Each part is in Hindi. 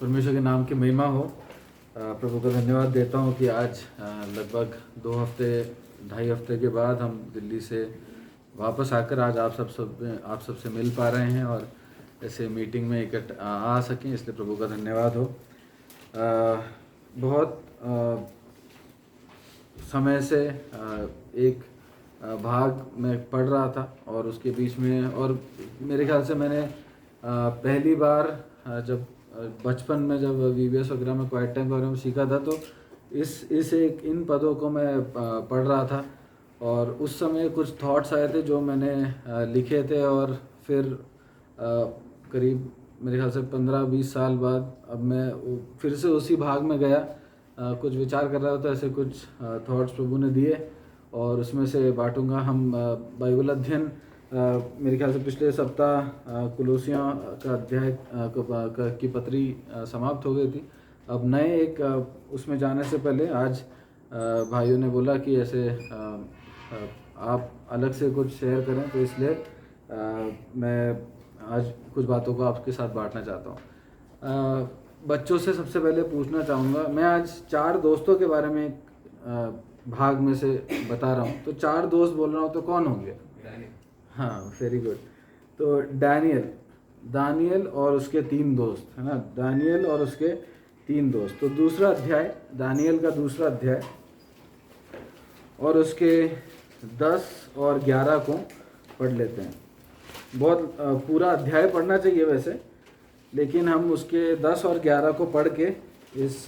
परमेश्वर के नाम की महिमा हो। प्रभु को धन्यवाद देता हूँ कि आज लगभग 2 हफ्ते 2.5 हफ्ते के बाद हम दिल्ली से वापस आकर आज आप सबसे मिल पा रहे हैं और ऐसे मीटिंग में इकट्ठा आ सकें, इसलिए प्रभु का धन्यवाद हो। बहुत समय से एक भाग में पढ़ रहा था और उसके बीच में, और मेरे ख्याल से मैंने पहली बार जब बचपन में जब VBS वगैरह में क्वाइट टाइम के बारे में सीखा था, तो इन पदों को मैं पढ़ रहा था और उस समय कुछ थॉट्स आए थे जो मैंने लिखे थे, और फिर करीब मेरे ख्याल से 15-20 साल बाद अब मैं फिर से उसी भाग में गया, कुछ विचार कर रहा था, ऐसे कुछ थॉट्स प्रभु ने दिए और उसमें से बांटूंगा। हम बाइबल अध्ययन मेरे ख्याल से पिछले सप्ताह कुलोसियों का अध्याय की पत्री समाप्त हो गई थी। अब नए एक उसमें जाने से पहले आज भाइयों ने बोला कि ऐसे आप अलग से कुछ शेयर करें, तो इसलिए मैं आज कुछ बातों को आपके साथ बांटना चाहता हूँ। बच्चों से सबसे पहले पूछना चाहूँगा, मैं आज 4 दोस्तों के बारे में भाग में से बता रहा हूँ, तो 4 दोस्त बोल रहा हूँ तो कौन होंगे? हाँ, वेरी गुड। तो दानियल और उसके 3 दोस्त, है ना, दानियल और उसके 3 दोस्त। तो दूसरा अध्याय, दानियल का दूसरा अध्याय और उसके 10 और 11 को पढ़ लेते हैं। बहुत पूरा अध्याय पढ़ना चाहिए वैसे, लेकिन हम उसके 10 और 11 को पढ़ के इस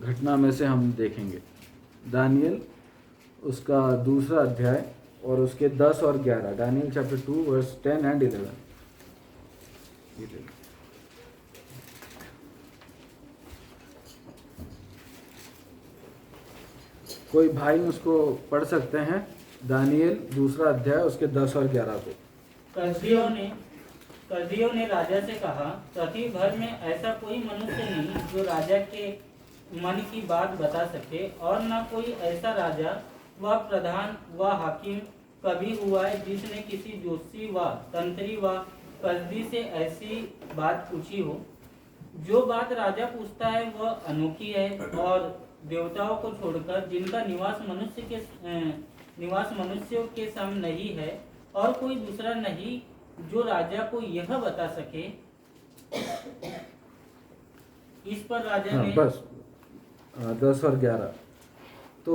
घटना में से हम देखेंगे। दानियल उसका दूसरा अध्याय और उसके 10 और 11, दानियल चैप्टर 2 वर्स 10 एंड 11। कोई भाई उसको पढ़ सकते हैं? दानियल दूसरा अध्याय उसके 10 और 11 को। कसदियों ने राजा से कहा, पृथ्वी भर में ऐसा कोई मनुष्य नहीं जो राजा के मन की बात बता सके, और न कोई ऐसा राजा व प्रधान व हाकिम कभी हुआ है जिसने किसी जोशी व तंत्री व कसदी से ऐसी बात पूछी हो। जो बात राजा पूछता है वह अनोखी है और देवताओं को छोड़कर जिनका निवास मनुष्यों के सम नहीं है, और कोई दूसरा नहीं जो राजा को यह बता सके। इस पर राजा ने बस 10 और 11। तो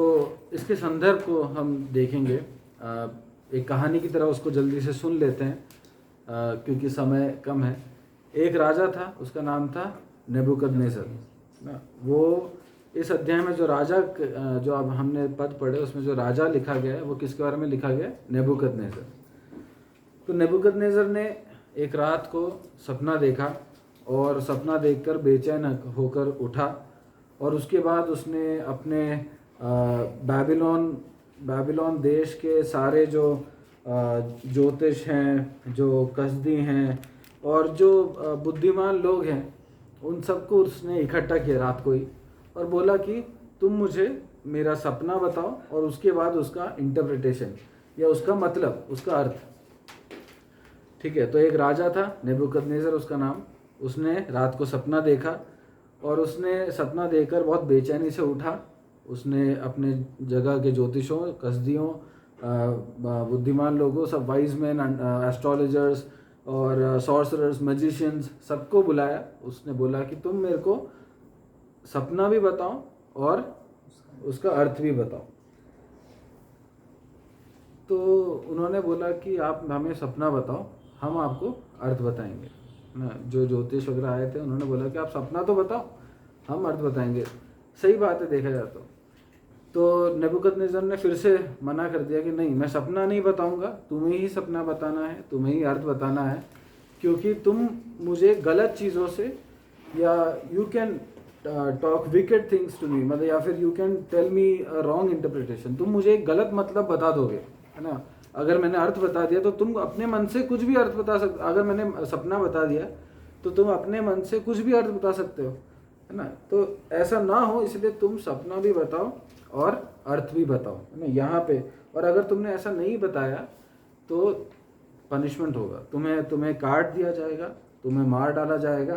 इसके संदर्भ को हम देखेंगे, एक कहानी की तरह उसको जल्दी से सुन लेते हैं क्योंकि समय कम है। एक राजा था, उसका नाम था नेबूकदनेस्सर। वो इस अध्याय में जो राजा, जो अब हमने पद पढ़े उसमें जो राजा लिखा गया है वो किसके बारे में लिखा गया है? नेबूकदनेस्सर। तो नेबूकदनेस्सर ने एक रात को सपना देखा और सपना देखकर बेचैन होकर उठा, और उसके बाद उसने अपने बाबिलोन देश के सारे जो ज्योतिष हैं, जो कसदी हैं और जो बुद्धिमान लोग हैं, उन सबको उसने इकट्ठा किया रात को ही, और बोला कि तुम मुझे मेरा सपना बताओ और उसके बाद उसका इंटरप्रिटेशन या उसका मतलब, उसका अर्थ। ठीक है, तो एक राजा था नेबूकदनेस्सर उसका नाम। उसने रात को सपना देखा और उसने सपना देखकर बहुत बेचैनी से उठा। उसने अपने जगह के ज्योतिषों, कसदियों, बुद्धिमान लोगों, सब वाइज मैन, एस्ट्रोलॉजर्स और सॉर्सरर्स, मैजिशियंस, सबको बुलाया। उसने बोला कि तुम मेरे को सपना भी बताओ और उसका अर्थ भी बताओ। तो उन्होंने बोला कि आप हमें सपना बताओ, हम आपको अर्थ बताएंगे ना। जो ज्योतिष वगैरह आए थे उन्होंने बोला कि आप सपना तो बताओ, हम अर्थ बताएंगे। सही बात है देखा जाए तो नेबूकदनेस्सर ने फिर से मना कर दिया कि नहीं, मैं सपना नहीं बताऊंगा, तुम्हें ही सपना बताना है, तुम्हें ही अर्थ बताना है, क्योंकि तुम मुझे गलत चीज़ों से, या you can talk wicked things to me, मतलब या फिर you can tell me wrong interpretation, तुम मुझे एक गलत मतलब बता दोगे, है ना। अगर मैंने अर्थ बता दिया तो तुम अपने मन से कुछ भी अर्थ बता सकते, अगर मैंने सपना बता दिया तो तुम अपने मन से कुछ भी अर्थ बता सकते हो, है ना। तो ऐसा ना हो, इसलिए तुम सपना भी बताओ और अर्थ भी बताओ, है ना, यहाँ पे। और अगर तुमने ऐसा नहीं बताया तो पनिशमेंट होगा, तुम्हें काट दिया जाएगा, तुम्हें मार डाला जाएगा,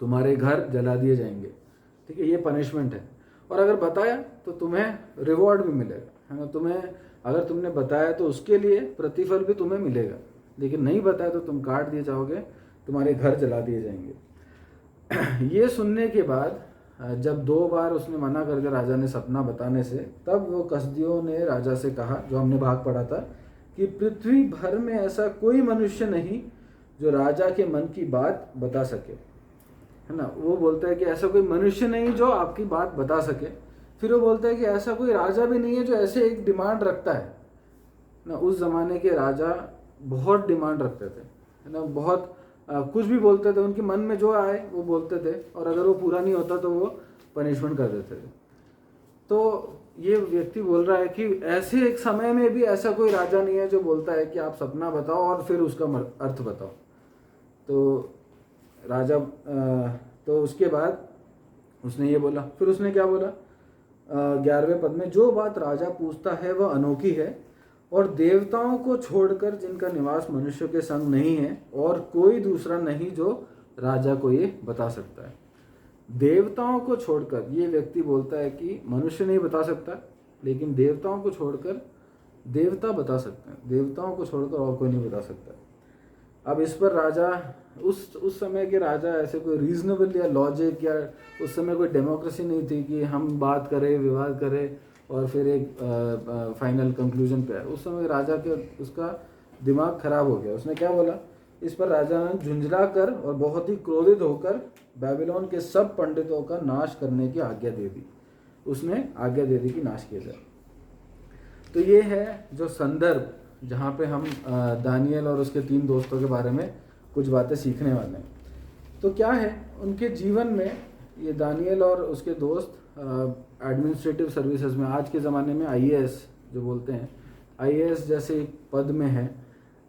तुम्हारे घर जला दिए जाएंगे, ठीक है, ये पनिशमेंट है। और अगर बताया तो तुम्हें रिवॉर्ड भी मिलेगा, है ना, तुम्हें अगर तुमने बताया तो उसके लिए प्रतिफल भी तुम्हें मिलेगा, लेकिन नहीं बताया तो तुम काट दिए जाओगे, तुम्हारे घर जला दिए जाएंगे। ये सुनने के बाद जब 2 बार उसने मना कर दिया राजा ने सपना बताने से, तब वो कसदियों ने राजा से कहा, जो हमने भाग पढ़ा था, कि पृथ्वी भर में ऐसा कोई मनुष्य नहीं जो राजा के मन की बात बता सके, है ना। वो बोलता है कि ऐसा कोई मनुष्य नहीं जो आपकी बात बता सके। फिर वो बोलता है कि ऐसा कोई राजा भी नहीं है जो ऐसे एक डिमांड रखता है ना। उस ज़माने के राजा बहुत डिमांड रखते थे, है ना, बहुत कुछ भी बोलते थे, उनके मन में जो आए वो बोलते थे, और अगर वो पूरा नहीं होता तो वो पनिशमेंट कर देते थे। तो ये व्यक्ति बोल रहा है कि ऐसे एक समय में भी ऐसा कोई राजा नहीं है जो बोलता है कि आप सपना बताओ और फिर उसका अर्थ बताओ। तो राजा तो उसके बाद उसने ये बोला, फिर उसने क्या बोला 11वें पद में, जो बात राजा पूछता है वह अनोखी है, और देवताओं को छोड़कर जिनका निवास मनुष्य के संग नहीं है, और कोई दूसरा नहीं जो राजा को ये बता सकता है। देवताओं को छोड़कर, ये व्यक्ति बोलता है कि मनुष्य नहीं बता सकता, लेकिन देवताओं को छोड़कर देवता बता सकते हैं, देवताओं को छोड़कर और कोई नहीं बता सकता। अब इस पर राजा, उस समय के राजा ऐसे कोई रीजनेबल या लॉजिक, या उस समय कोई डेमोक्रेसी नहीं थी कि हम बात करें, विवाद करें और फिर एक फाइनल कंक्लूजन पे आए। उस समय राजा के उसका दिमाग खराब हो गया। उसने क्या बोला, इस पर राजा ने झुंझला कर और बहुत ही क्रोधित होकर बेबीलोन के सब पंडितों का नाश करने की आज्ञा दे दी। उसने आज्ञा दे दी कि नाश किया जाए। तो ये है जो संदर्भ जहाँ पे हम दानियल और उसके 3 दोस्तों के बारे में कुछ बातें सीखने वाले हैं। तो क्या है उनके जीवन में, ये दानियल और उसके दोस्त एडमिनिस्ट्रेटिव सर्विसेज में, आज के ज़माने में आईएएस जो बोलते हैं, आईएएस जैसे एक पद में है,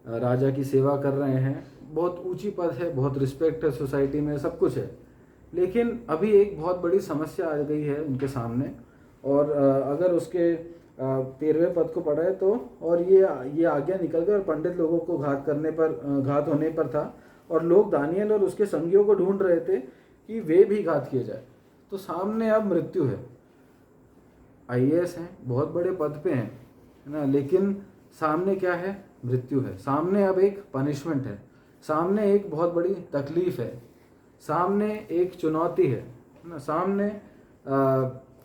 राजा की सेवा कर रहे हैं, बहुत ऊंची पद है, बहुत रिस्पेक्ट है सोसाइटी में, सब कुछ है। लेकिन अभी एक बहुत बड़ी समस्या आ गई है उनके सामने, और अगर उसके 13वें पद को पढ़ा है तो, और ये आज्ञा निकल गई और पंडित लोगों को घात होने पर था, और लोग दानियल और उसके संगियों को ढूंढ रहे थे कि वे भी घात किए जाए। तो सामने अब मृत्यु है। आईएएस हैं, बहुत बड़े पद पे हैं, है ना, लेकिन सामने क्या है, मृत्यु है। सामने अब एक पनिशमेंट है, सामने एक बहुत बड़ी तकलीफ है, सामने एक चुनौती है ना, सामने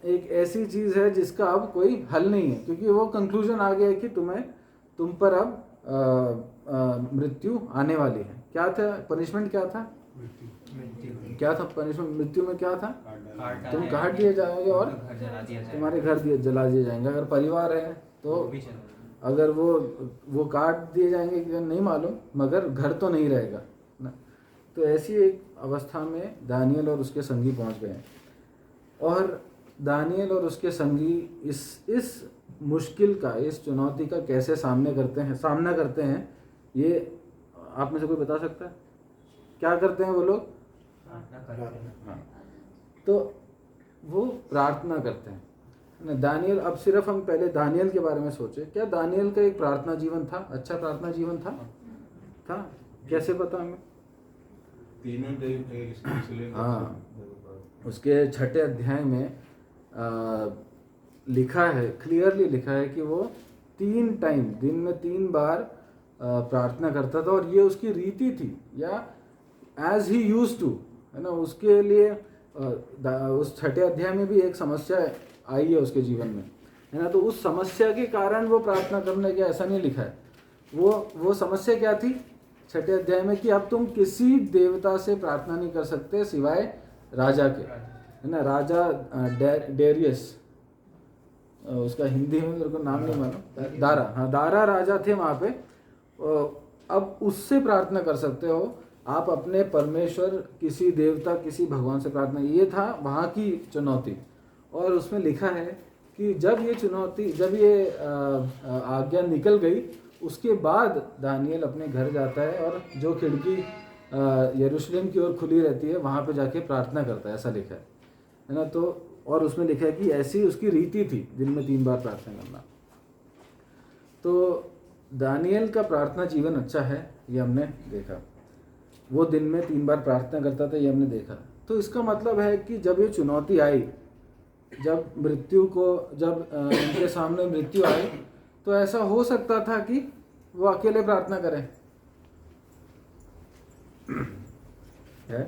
एक ऐसी चीज़ है जिसका अब कोई हल नहीं है, क्योंकि वो कंक्लूजन आ गया है कि तुम पर अब मृत्यु आने वाली है। क्या था पनिशमेंट, क्या था क्या था पनिशमेंट मृत्यु में, क्या था, तुम काट दिए जाओगे और तुम्हारे घर जला दिए जाएंगे। अगर परिवार है तो अगर वो काट दिए जाएंगे कि नहीं मालूम, मगर घर तो नहीं रहेगा ना। तो ऐसी एक अवस्था में दानियल और उसके संगी पहुंच गए हैं, और दानियल और उसके संगी इस मुश्किल का, इस चुनौती का कैसे सामना करते हैं, ये आप में से कोई बता सकता है? क्या करते हैं वो लोग? हाँ, तो वो प्रार्थना करते हैं ना। दानियल, अब सिर्फ हम पहले दानियल के बारे में सोचे, क्या दानियल का एक प्रार्थना जीवन था? अच्छा प्रार्थना जीवन था? कैसे पता हमें? हाँ, उसके 6ठे अध्याय में लिखा है, क्लियरली लिखा है कि वो 3 टाइम, दिन में 3 बार प्रार्थना करता था, और ये उसकी रीति थी, या एज ही यूज्ड टू, है ना। उसके लिए उस 6ठे अध्याय में भी एक समस्या आई है उसके जीवन में, है ना। तो उस समस्या के कारण वो प्रार्थना करने के, ऐसा नहीं लिखा है। वो समस्या क्या थी 6ठे अध्याय में, कि अब तुम किसी देवता से प्रार्थना नहीं कर सकते सिवाय राजा के, है ना। राजा डेरियस, उसका हिंदी में मेरे को नाम नहीं मालूम, दारा, हाँ, दारा राजा थे वहाँ पे। अब उससे प्रार्थना कर सकते हो आप, अपने परमेश्वर, किसी देवता, किसी भगवान से प्रार्थना, ये था वहाँ की चुनौती। और उसमें लिखा है कि जब ये आज्ञा निकल गई, उसके बाद दानियल अपने घर जाता है, और जो खिड़की यरूशलेम की ओर खुली रहती है वहाँ पे जाके प्रार्थना करता है, ऐसा लिखा है ना। तो और उसमें लिखा है कि ऐसी उसकी रीति थी दिन में 3 बार प्रार्थना करना। तो दानियल का प्रार्थना जीवन अच्छा है, ये हमने देखा। वो दिन में 3 बार प्रार्थना करता था, ये हमने देखा। तो इसका मतलब है कि जब ये चुनौती आई, जब उनके सामने मृत्यु आई, तो ऐसा हो सकता था कि वो अकेले प्रार्थना करें, है।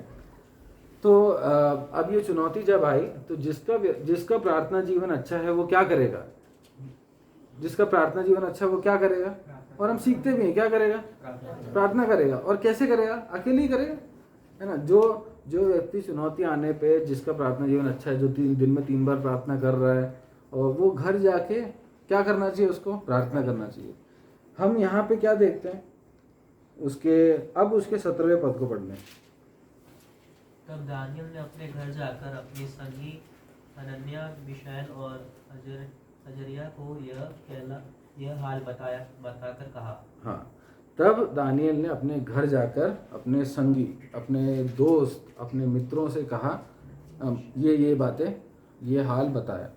तो अब ये चुनौती जब आई, तो जिसका प्रार्थना जीवन अच्छा है वो क्या करेगा? जिसका प्रार्थना जीवन अच्छा है वो क्या करेगा? और हम सीखते भी हैं, क्या करेगा? प्रार्थना करेगा। और कैसे करेगा? अकेले ही करेगा, है ना। जो व्यक्ति चुनौती आने पे, जिसका प्रार्थना जीवन अच्छा है, जो दिन में 3 बार प्रार्थना कर रहा है, और वो घर जाके क्या करना चाहिए? उसको प्रार्थना करना चाहिए। हम यहाँ पे क्या देखते हैं? उसके 17वें पद को पढ़ने। तब दानियल ने अपने घर जाकर अपने संगी हनन्याह, मिशाएल और अजर्याह को यह हाल बताकर कहा। हाँ, तब दानियल ने अपने घर जाकर अपने संगी, अपने दोस्त, अपने मित्रों से कहा, ये बातें, ये हाल बताया।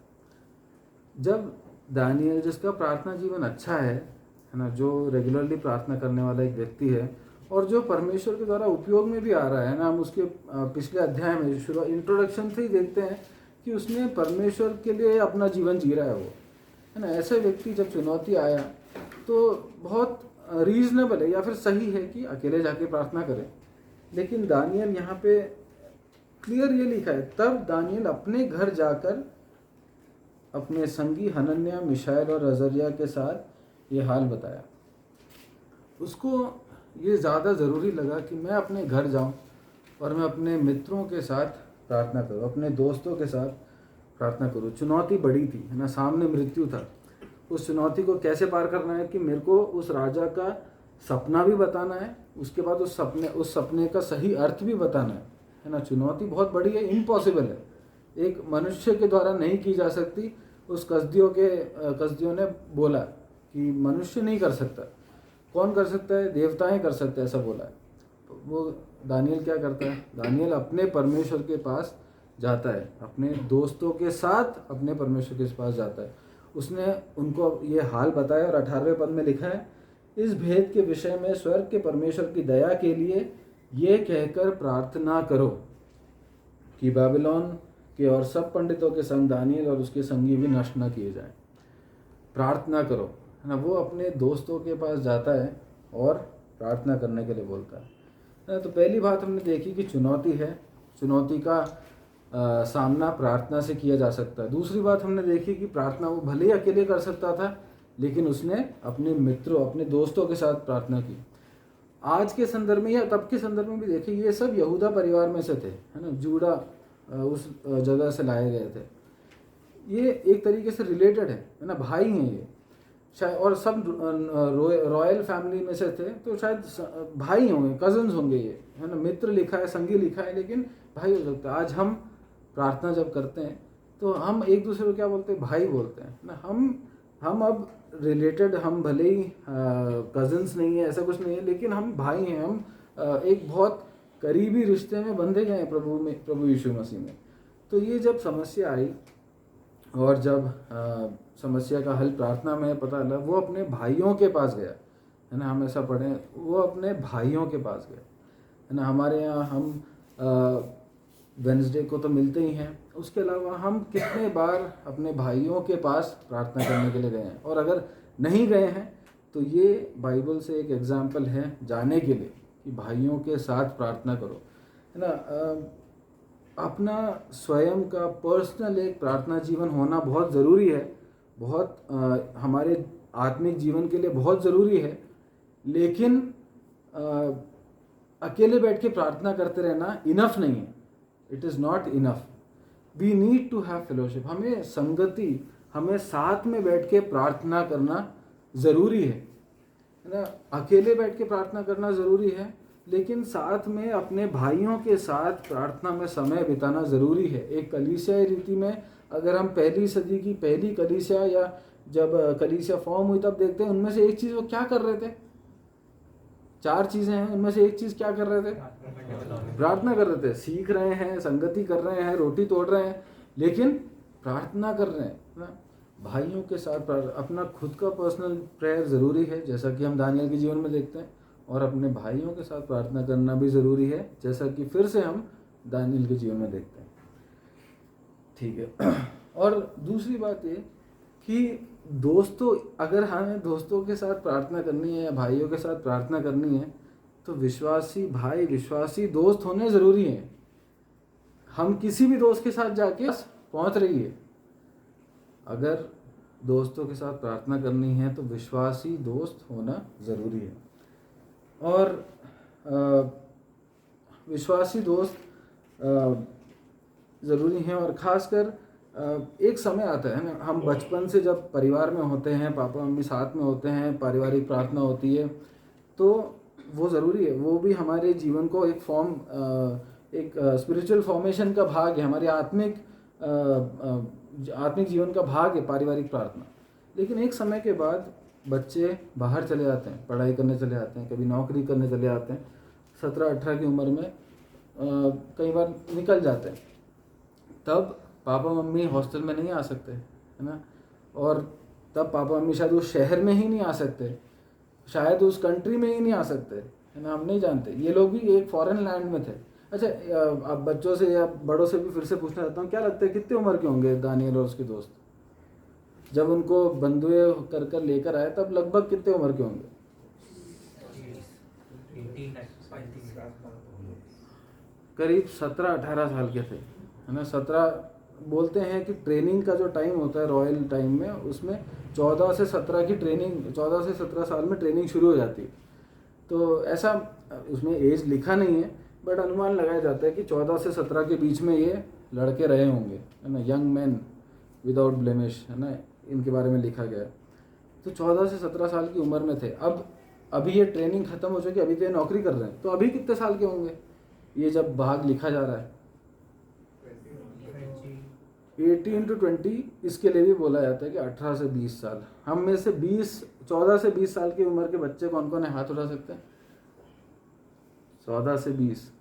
जब दानियल, जिसका प्रार्थना जीवन अच्छा है ना, जो रेगुलरली प्रार्थना करने वाला एक व्यक्ति है, और जो परमेश्वर के द्वारा उपयोग में भी आ रहा है ना, हम उसके पिछले अध्याय में इंट्रोडक्शन से ही देखते हैं कि उसने परमेश्वर के लिए अपना जीवन जी रहा है वो, है ना। ऐसे व्यक्ति जब चुनौती आया तो बहुत रीजनेबल है या फिर सही है कि अकेले जाके प्रार्थना करें। लेकिन दानियल यहाँ पे क्लियर ये लिखा है, तब दानियल अपने घर जाकर अपने संगी हनन्याह, मिशाएल और अजर्याह के साथ ये हाल बताया। उसको ये ज़्यादा ज़रूरी लगा कि मैं अपने घर जाऊं और मैं अपने मित्रों के साथ प्रार्थना करूं, अपने दोस्तों के साथ प्रार्थना करूं। चुनौती बड़ी थी, है ना, सामने मृत्यु था। उस चुनौती को कैसे पार करना है कि मेरे को उस राजा का सपना भी बताना है, उसके बाद उस सपने का सही अर्थ भी बताना है ना। चुनौती बहुत बड़ी है, इम्पॉसिबल है, एक मनुष्य के द्वारा नहीं की जा सकती। उस कसदियों ने बोला कि मनुष्य नहीं कर सकता, कौन कर सकता है? देवताएं कर सकते हैं, ऐसा बोला है। वो दानियल क्या करता है? दानियल अपने परमेश्वर के पास जाता है, अपने दोस्तों के साथ अपने परमेश्वर के पास जाता है। उसने उनको ये हाल बताया और 18वें पद में लिखा है, इस भेद के विषय में स्वर्ग के परमेश्वर की दया के लिए ये कहकर प्रार्थना करो कि बाबिलोन के और सब पंडितों के संग दानियल और उसके संगी भी नष्ट न किए जाएं। प्रार्थना करो, है ना। वो अपने दोस्तों के पास जाता है और प्रार्थना करने के लिए बोलता है। तो पहली बात हमने देखी कि चुनौती है, चुनौती का सामना प्रार्थना से किया जा सकता है। दूसरी बात हमने देखी कि प्रार्थना वो भले ही अकेले कर सकता था, लेकिन उसने अपने मित्रों, अपने दोस्तों के साथ प्रार्थना की। आज के संदर्भ में या तब के संदर्भ में भी देखिए, ये सब यहूदा परिवार में से थे, है ना। जूड़ा उस जगह से लाए गए थे। ये एक तरीके से रिलेटेड है ना, भाई हैं ये शायद, और सब रॉयल फैमिली में से थे, तो शायद भाई होंगे, कजन्स होंगे ये, है ना। मित्र लिखा है, संगी लिखा है, लेकिन भाई हो सकता है। आज हम प्रार्थना जब करते हैं तो हम एक दूसरे को क्या बोलते हैं? भाई बोलते हैं ना। हम अब रिलेटेड, हम भले ही कजन्स नहीं है, ऐसा कुछ नहीं है, लेकिन हम भाई हैं। हम एक बहुत करीबी रिश्ते में बंधे गए हैं प्रभु यीशु मसीह में। तो ये जब समस्या आई और जब समस्या का हल प्रार्थना में पता लगा, वो अपने भाइयों के पास गया, है ना। हम ऐसा पढ़ें, वो अपने भाइयों के पास गए, है ना। हमारे यहाँ हम वेडनेसडे को तो मिलते ही हैं, उसके अलावा हम कितने बार अपने भाइयों के पास प्रार्थना करने के लिए गए हैं। और अगर नहीं गए हैं तो ये बाइबल से एक एग्जाम्पल है जाने के लिए कि भाइयों के साथ प्रार्थना करो, है ना। अपना स्वयं का पर्सनल एक प्रार्थना जीवन होना बहुत ज़रूरी है, बहुत हमारे आत्मिक जीवन के लिए बहुत ज़रूरी है। लेकिन अकेले बैठ के प्रार्थना करते रहना इनफ नहीं है, it is not enough. We need to have fellowship. हमें संगति, हमें साथ में बैठ के प्रार्थना करना ज़रूरी है ना। अकेले बैठ के प्रार्थना करना ज़रूरी है, लेकिन साथ में अपने भाइयों के साथ प्रार्थना में समय बिताना ज़रूरी है। एक कलीसियाई रीति में अगर हम पहली सदी की पहली कलीसिया या जब कलीसिया फॉर्म हुई तब देखते हैं, उनमें से एक चीज़ वो क्या कर रहे थे? 4 चीज़ें हैं, उनमें से एक चीज़ क्या कर रहे थे? प्रार्थना कर रहे थे। सीख रहे हैं, संगति कर रहे हैं, रोटी तोड़ रहे हैं, लेकिन प्रार्थना कर रहे हैं ना। भाइयों के साथ अपना खुद का पर्सनल प्रेयर ज़रूरी है, जैसा कि हम दानियल के जीवन में देखते हैं, और अपने भाइयों के साथ प्रार्थना करना भी ज़रूरी है, जैसा कि फिर से हम दानियल के जीवन में देखते हैं। ठीक है। और दूसरी बात ये कि दोस्तों, अगर हमें दोस्तों के साथ प्रार्थना करनी है या भाइयों के साथ प्रार्थना करनी है, तो विश्वासी भाई, विश्वासी दोस्त होने ज़रूरी हैं। हम किसी भी दोस्त के साथ जाके पहुंच रही है, अगर दोस्तों के साथ प्रार्थना करनी है तो विश्वासी दोस्त होना ज़रूरी है। और विश्वासी दोस्त ज़रूरी हैं। और ख़ासकर एक समय आता है ना, हम बचपन से जब परिवार में होते हैं, पापा मम्मी साथ में होते हैं, पारिवारिक प्रार्थना होती है, तो वो ज़रूरी है। वो भी हमारे जीवन को एक स्पिरिचुअल फॉर्मेशन का भाग है, हमारे आत्मिक जीवन का भाग है पारिवारिक प्रार्थना। लेकिन एक समय के बाद बच्चे बाहर चले जाते हैं, पढ़ाई करने चले जाते हैं, कभी नौकरी करने चले जाते हैं, 17-18 की उम्र में कई बार निकल जाते हैं। तब पापा मम्मी हॉस्टल में नहीं आ सकते, है ना, और तब पापा मम्मी शायद उस शहर में ही नहीं आ सकते, शायद उस कंट्री में ही नहीं आ सकते, है ना, हम नहीं जानते। ये लोग भी एक फॉरेन लैंड में थे। अच्छा, अब बच्चों से या बड़ों से भी फिर से पूछना चाहता हूँ, क्या लगता है कितने उम्र के होंगे दानियल और उसके दोस्त? जब उनको बंधुए कर लेकर आए तब लगभग कितने उम्र के होंगे? करीब 17-18 साल के थे, है ना। 17 बोलते हैं कि ट्रेनिंग का जो टाइम होता है रॉयल टाइम में, उसमें 14 से 17 की ट्रेनिंग, 14 से 17 साल में ट्रेनिंग शुरू हो जाती है। तो ऐसा उसमें एज लिखा नहीं है, बट अनुमान लगाया जाता है कि 14 से 17 के बीच में ये लड़के रहे होंगे, है ना, यंग मैन विदाउट ब्लेमिश, है ना, इनके बारे में लिखा गया है। तो 14 से 17 साल की उम्र में थे। अब अभी ये ट्रेनिंग ख़त्म हो चुकी, अभी तो ये नौकरी कर रहे हैं, तो अभी कितने साल के होंगे ये जब भाग लिखा जा रहा है? 18 to 20, इसके लिए भी बोला जाता है कि 18 से 20 साल। हम में से 14 से 20 साल की उम्र के बच्चे कौन कौन है, हाथ उठा सकते हैं? 14 से 20।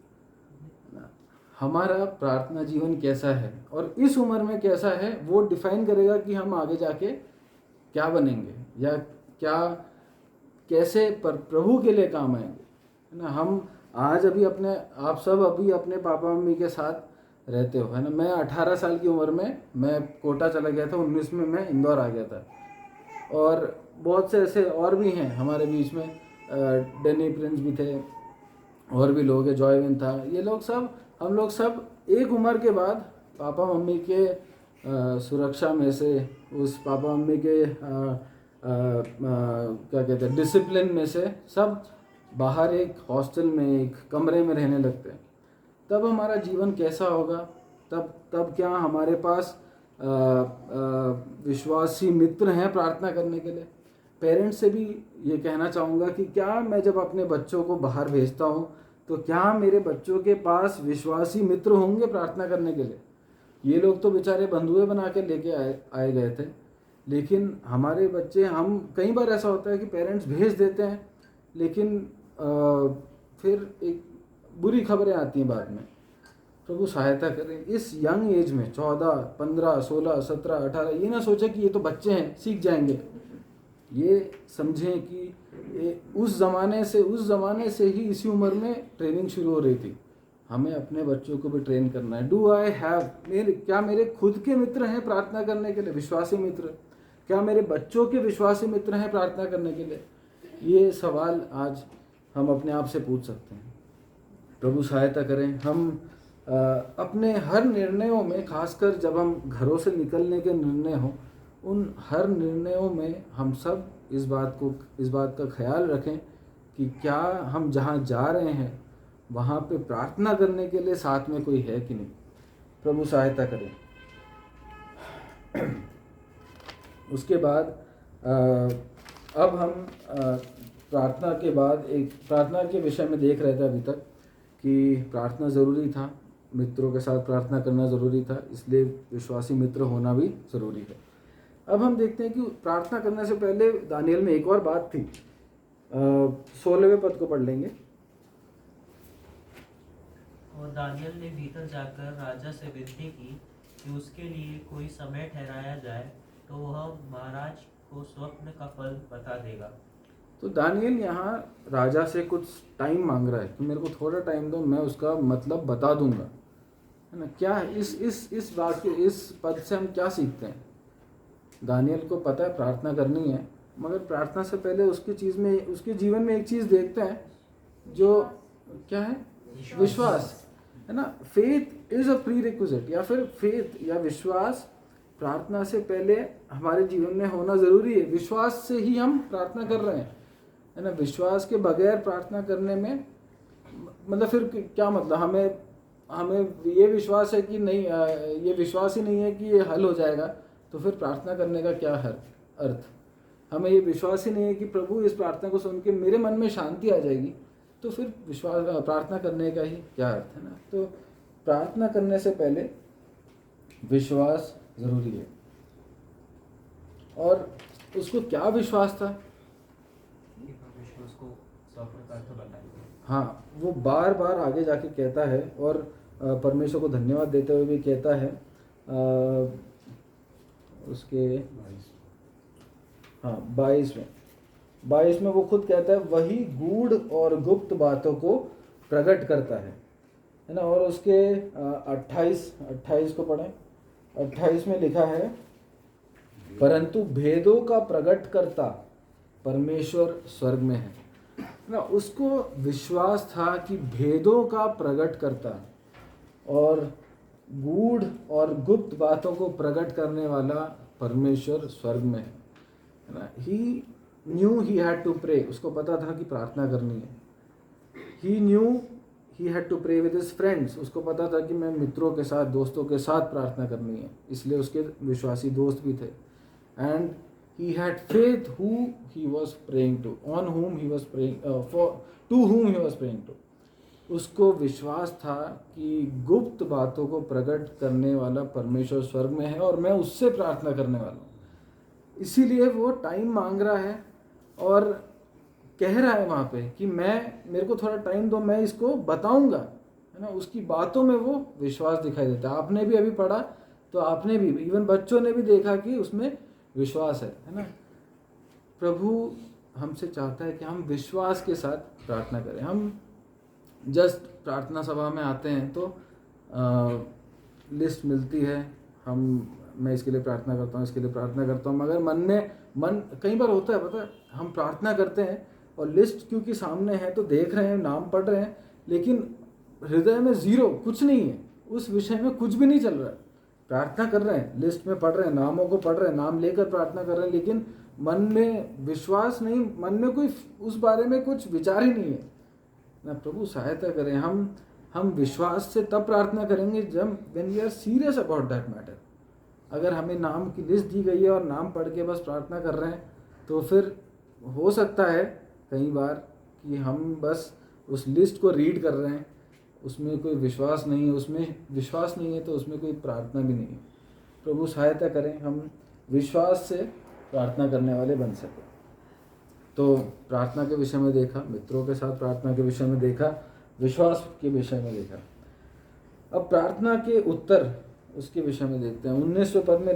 हमारा प्रार्थना जीवन कैसा है और इस उम्र में कैसा है, वो डिफाइन करेगा कि हम आगे जाके क्या बनेंगे या कैसे प्रभु के लिए काम आएंगे, है ना। हम आज आप सब अभी अपने पापा मम्मी के साथ रहते हो, है ना। मैं 18 साल की उम्र में मैं कोटा चला गया था, 19 में मैं इंदौर आ गया था। और बहुत से ऐसे और भी हैं हमारे बीच में, डेनी प्रिंस भी थे, और भी लोग हैं, जॉयविन था। ये लोग सब, हम लोग सब एक उम्र के बाद पापा मम्मी के सुरक्षा में से, उस पापा मम्मी के क्या कहते हैं, डिसिप्लिन में से सब बाहर एक हॉस्टल में, एक कमरे में रहने लगते हैं। तब हमारा जीवन कैसा होगा? तब क्या हमारे पास विश्वासी मित्र हैं प्रार्थना करने के लिए? पेरेंट्स से भी ये कहना चाहूँगा कि क्या मैं जब अपने बच्चों को बाहर भेजता हूँ तो क्या मेरे बच्चों के पास विश्वासी मित्र होंगे प्रार्थना करने के लिए? ये लोग तो बेचारे बंधुए बना के लेके आए गए थे, लेकिन हमारे बच्चे, हम कई बार ऐसा होता है कि पेरेंट्स भेज देते हैं, लेकिन फिर एक बुरी खबरें आती हैं बाद में। प्रभु सहायता करें इस यंग एज में, 14, 15, 16, 17, 18, ये ना सोचे कि ये तो बच्चे हैं, सीख जाएंगे। ये समझें कि उस ज़माने से ही इसी उम्र में ट्रेनिंग शुरू हो रही थी। हमें अपने बच्चों को भी ट्रेन करना है। क्या मेरे खुद के मित्र हैं प्रार्थना करने के लिए, विश्वासी मित्र? क्या मेरे बच्चों के विश्वासी मित्र हैं प्रार्थना करने के लिए? ये सवाल आज हम अपने आप से पूछ सकते हैं। प्रभु सहायता करें। हम अपने हर निर्णयों में, खासकर जब हम घरों से निकलने के निर्णय हों, उन हर निर्णयों में हम सब इस बात का ख्याल रखें कि क्या हम जहाँ जा रहे हैं वहाँ पे प्रार्थना करने के लिए साथ में कोई है कि नहीं। प्रभु सहायता करें। उसके बाद अब हम प्रार्थना के बाद एक प्रार्थना के विषय में देख रहे थे अभी तक कि प्रार्थना ज़रूरी था, मित्रों के साथ प्रार्थना करना ज़रूरी था, इसलिए विश्वासी मित्र होना भी ज़रूरी है। अब हम देखते हैं कि प्रार्थना करने से पहले दानियल में एक और बात थी। 16वें पद को पढ़ लेंगे। और दानियल ने भीतर जाकर राजा से विनती की कि उसके लिए कोई समय ठहराया जाए तो वह महाराज को स्वप्न का फल बता देगा। तो दानियल यहाँ राजा से कुछ टाइम मांग रहा है कि मेरे को थोड़ा टाइम दो, मैं उसका मतलब बता दूंगा, है ना। क्या है इस वाक्य, इस पद से हम क्या सीखते हैं? दानियल को पता है प्रार्थना करनी है, मगर प्रार्थना से पहले उसकी चीज़ में, उसके जीवन में एक चीज़ देखते हैं जो क्या है? विश्वास, है ना। Faith is a pre requisite, या फिर फेथ या विश्वास प्रार्थना से पहले हमारे जीवन में होना ज़रूरी है। विश्वास से ही हम प्रार्थना कर रहे हैं, है ना। विश्वास के बगैर प्रार्थना करने में मतलब फिर क्या मतलब? हमें ये विश्वास है कि नहीं, ये विश्वास ही नहीं है कि ये हल हो जाएगा, तो फिर प्रार्थना करने का क्या अर्थ? हमें ये विश्वास ही नहीं है कि प्रभु इस प्रार्थना को सुन के मेरे मन में शांति आ जाएगी, तो फिर प्रार्थना करने का ही क्या अर्थ, है ना। तो प्रार्थना करने से पहले विश्वास ज़रूरी है। और उसको क्या विश्वास था? उसको स्वप्न का अर्थ बताइए। हाँ, वो बार बार आगे जाके कहता है और परमेश्वर को धन्यवाद देते हुए भी कहता है, उसके 22 में वो खुद कहता है, वही गूढ़ और गुप्त बातों को प्रकट करता है ना। और उसके 28 को पढ़ें। 28 में लिखा है, परंतु भेदों का प्रकट करता परमेश्वर स्वर्ग में है ना। उसको विश्वास था कि भेदों का प्रकट करता और गूढ़ और गुप्त बातों को प्रकट करने वाला परमेश्वर स्वर्ग में है ना। He knew he had to pray, उसको पता था कि प्रार्थना करनी है। He knew he had to pray with his friends, उसको पता था कि मैं मित्रों के साथ, दोस्तों के साथ प्रार्थना करनी है, इसलिए उसके विश्वासी दोस्त भी थे। And he had faith who he was praying to, on whom he was praying, to whom he was praying to. उसको विश्वास था कि गुप्त बातों को प्रकट करने वाला परमेश्वर स्वर्ग में है और मैं उससे प्रार्थना करने वाला हूँ। इसीलिए वो टाइम मांग रहा है और कह रहा है वहाँ पे कि मेरे को थोड़ा टाइम दो, मैं इसको बताऊँगा, है ना। उसकी बातों में वो विश्वास दिखाई देता है। आपने भी अभी पढ़ा तो आपने भी, इवन बच्चों ने भी देखा कि उसमें विश्वास है ना। प्रभु हमसे चाहता है कि हम विश्वास के साथ प्रार्थना करें। हम जस्ट प्रार्थना सभा में आते हैं तो लिस्ट मिलती है, मैं इसके लिए प्रार्थना करता हूँ, इसके लिए प्रार्थना करता हूँ, मगर मन कई बार होता है, पता है, हम प्रार्थना करते हैं और लिस्ट क्योंकि सामने है तो देख रहे हैं, नाम पढ़ रहे हैं, लेकिन हृदय में ज़ीरो, कुछ नहीं है, उस विषय में कुछ भी नहीं चल रहा है। प्रार्थना कर रहे हैं, लिस्ट में पढ़ रहे हैं, नामों को पढ़ रहे हैं, नाम लेकर प्रार्थना कर रहे हैं, लेकिन मन में विश्वास नहीं, मन में कोई उस बारे में कुछ विचार ही नहीं है ना। प्रभु सहायता करें। हम विश्वास से तब प्रार्थना करेंगे जब when we are serious about that matter. अगर हमें नाम की लिस्ट दी गई है और नाम पढ़ के बस प्रार्थना कर रहे हैं, तो फिर हो सकता है कई बार कि हम बस उस लिस्ट को रीड कर रहे हैं, उसमें कोई विश्वास नहीं है, उसमें विश्वास नहीं है तो उसमें कोई प्रार्थना भी नहीं है। प्रभु सहायता करें, हम विश्वास से प्रार्थना करने वाले बन सकें। तो प्रार्थना के विषय में देखा, मित्रों के साथ प्रार्थना के विषय में देखा, विश्वास के विषय में देखा। अब प्रार्थना के उत्तर, उसके विषय में देखते हैं। 19वें पद में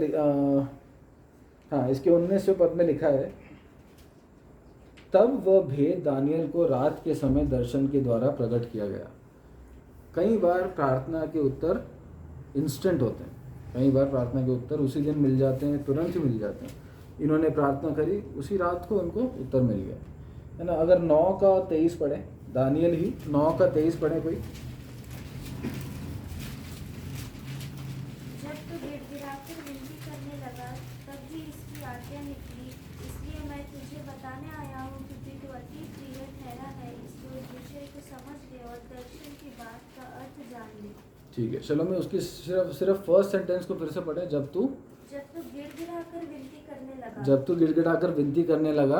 इसके 19वें पद में लिखा है, तब वह भेद दानियल को रात के समय दर्शन के द्वारा प्रकट किया गया। कई बार प्रार्थना के उत्तर इंस्टेंट होते हैं, कई बार प्रार्थना के उत्तर उसी दिन मिल जाते हैं, तुरंत ही मिल जाते हैं। इन्होंने प्रार्थना करी, उसी रात को उनको उत्तर मिल गया, है ना। अगर 9:23 पढ़े, दानियल ही 9:23 पढ़े कोई। जब तो गिड़गिड़ाकर विनती करने लगा, तब भी इसकी आज्ञा निकली, इसलिए मैं तुझे बताने आया हूँ कि तू अति प्रिय ठहरा है, इसलिए उस विषय को समझ ले और दर्शन की बात का अर्थ जान ले। ठीक है, चलो मैं उसकी सिर्फ फर्स्ट सेंटेंस को फिर से पढ़े। जब तू गिड़गिड़ाकर विनती करने लगा, जब तू गिड़गिड़ाकर विनती करने लगा,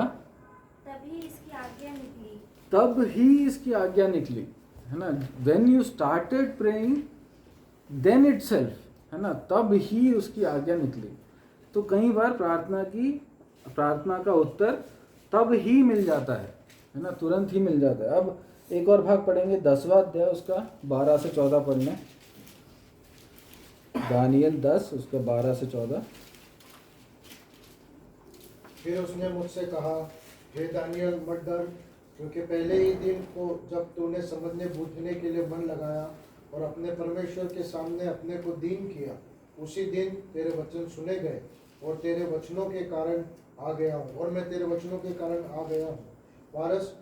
तभी इसकी आज्ञा निकली, तब ही इसकी आज्ञा निकली, है ना। When you started praying then itself, है ना, तब ही उसकी आज्ञा निकली। तो कई बार प्रार्थना का उत्तर तब ही मिल जाता है ना, तुरंत ही मिल जाता है। अब एक और भाग पढ़ेंगे, 10वां अध्याय उसका 12 से 14 पढ़ना। दानियल 10 उसका 12 से 14। फिर उसने मुझसे कहा, हे दानियल, मत डर, क्योंकि पहले ही दिन को जब तूने समझने बूझने के लिए मन लगाया और अपने परमेश्वर के सामने अपने को दीन किया, उसी दिन तेरे वचन सुने गए और तेरे वचनों के कारण आ गया हूँ और मैं तेरे वचनों के कारण आ गया हूँ। वारस